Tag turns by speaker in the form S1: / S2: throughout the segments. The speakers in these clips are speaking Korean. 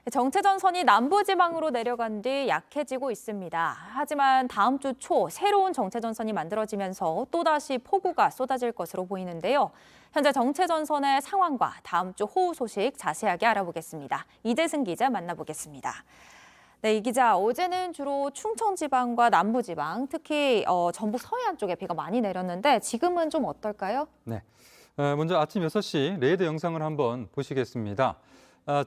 S1: 정체전선이 남부지방으로 내려간 뒤 약해지고 있습니다. 하지만 다음 주 초 새로운 정체전선이 만들어지면서 또다시 폭우가 쏟아질 것으로 보이는데요. 현재 정체전선의 상황과 다음 주 호우 소식 자세하게 알아보겠습니다. 이재승 기자 만나보겠습니다. 네, 이 기자, 어제는 주로 충청지방과 남부지방, 특히 전북 서해안 쪽에 비가 많이 내렸는데 지금은 좀 어떨까요?
S2: 네. 먼저 아침 6시 레이더 영상을 한번 보시겠습니다.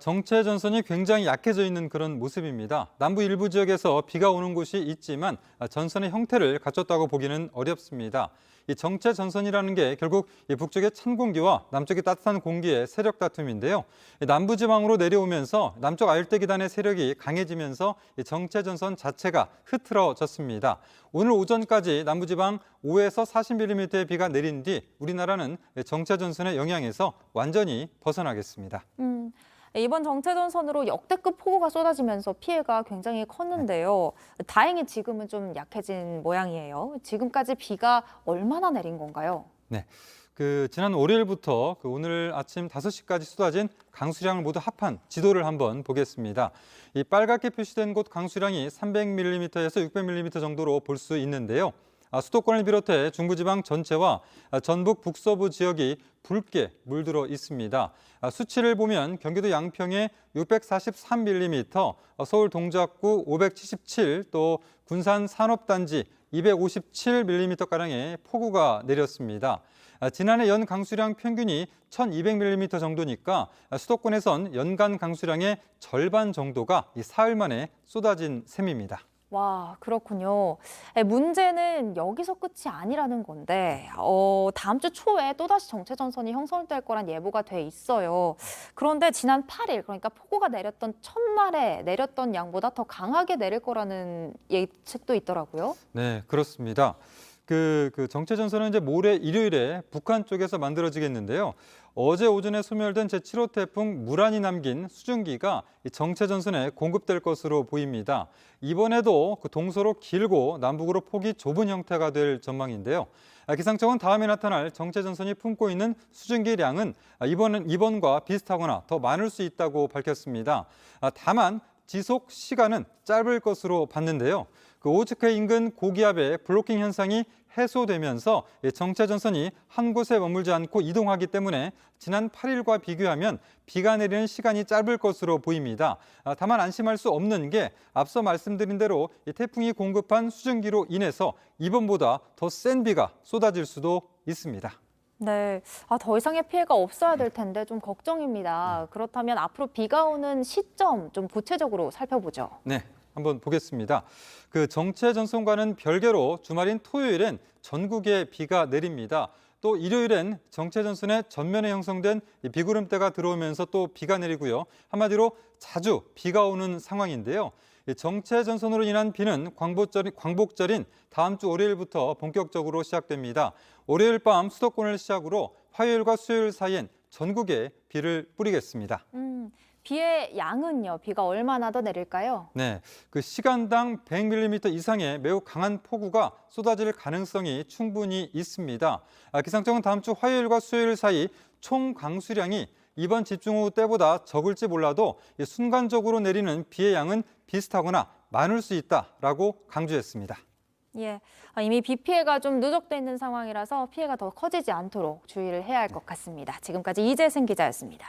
S2: 정체 전선이 굉장히 약해져 있는 그런 모습입니다. 남부 일부 지역에서 비가 오는 곳이 있지만 전선의 형태를 갖췄다고 보기는 어렵습니다. 이 정체 전선이라는 게 결국 이 북쪽의 찬 공기와 남쪽의 따뜻한 공기의 세력 다툼인데요. 남부 지방으로 내려오면서 남쪽 아열대 기단의 세력이 강해지면서 이 정체 전선 자체가 흐트러졌습니다. 오늘 오전까지 남부 지방 5에서 40mm의 비가 내린 뒤 우리나라는 정체 전선의 영향에서 완전히 벗어나겠습니다.
S1: 이번 정체전선으로 역대급 폭우가 쏟아지면서 피해가 굉장히 컸는데요. 다행히 지금은 좀 약해진 모양이에요. 지금까지 비가 얼마나 내린 건가요?
S2: 네. 지난 월요일부터 오늘 아침 5시까지 쏟아진 강수량을 모두 합한 지도를 한번 보겠습니다. 이 빨갛게 표시된 곳 강수량이 300mm에서 600mm 정도로 볼 수 있는데요. 수도권을 비롯해 중부지방 전체와 전북 북서부 지역이 붉게 물들어 있습니다. 수치를 보면 경기도 양평에 643mm, 서울 동작구 577, 또 군산 산업단지 257mm가량의 폭우가 내렸습니다. 지난해 연 강수량 평균이 1200mm 정도니까 수도권에선 연간 강수량의 절반 정도가 사흘 만에 쏟아진 셈입니다.
S1: 와, 그렇군요. 문제는 여기서 끝이 아니라는 건데 다음 주 초에 또다시 정체전선이 형성될 거란 예보가 돼 있어요. 그런데 지난 8일, 그러니까 폭우가 내렸던 첫날에 내렸던 양보다 더 강하게 내릴 거라는 예측도 있더라고요.
S2: 네, 그렇습니다. 정체전선은 이제 모레 일요일에 북한 쪽에서 만들어지겠는데요. 어제 오전에 소멸된 제7호 태풍 무란이 남긴 수증기가 이 정체전선에 공급될 것으로 보입니다. 이번에도 동서로 길고 남북으로 폭이 좁은 형태가 될 전망인데요. 기상청은 다음에 나타날 정체전선이 품고 있는 수증기량은 이번과 비슷하거나 더 많을 수 있다고 밝혔습니다. 다만 지속 시간은 짧을 것으로 봤는데요. 오츠크 인근 고기압의 블로킹 현상이 해소되면서 정체전선이 한 곳에 머물지 않고 이동하기 때문에 지난 8일과 비교하면 비가 내리는 시간이 짧을 것으로 보입니다. 다만 안심할 수 없는 게 앞서 말씀드린 대로 이 태풍이 공급한 수증기로 인해서 이번보다 더 센 비가 쏟아질 수도 있습니다.
S1: 네, 더 이상의 피해가 없어야 될 텐데 좀 걱정입니다. 그렇다면 앞으로 비가 오는 시점 좀 구체적으로 살펴보죠.
S2: 네, 한번 보겠습니다. 정체전선과는 별개로 주말인 토요일엔 전국에 비가 내립니다. 또 일요일엔 정체전선의 전면에 형성된 비구름대가 들어오면서 또 비가 내리고요. 한마디로 자주 비가 오는 상황인데요. 정체전선으로 인한 비는 광복절인 다음 주 월요일부터 본격적으로 시작됩니다. 월요일 밤 수도권을 시작으로 화요일과 수요일 사이엔 전국에 비를 뿌리겠습니다.
S1: 비의 양은요? 비가 얼마나 더 내릴까요?
S2: 네, 시간당 100mm 이상의 매우 강한 폭우가 쏟아질 가능성이 충분히 있습니다. 기상청은 다음 주 화요일과 수요일 사이 총 강수량이 이번 집중호우 때보다 적을지 몰라도 순간적으로 내리는 비의 양은 비슷하거나 많을 수 있다라고 강조했습니다.
S1: 예, 이미 비 피해가 좀 누적돼 있는 상황이라서 피해가 더 커지지 않도록 주의를 해야 할 것 같습니다. 지금까지 이재승 기자였습니다.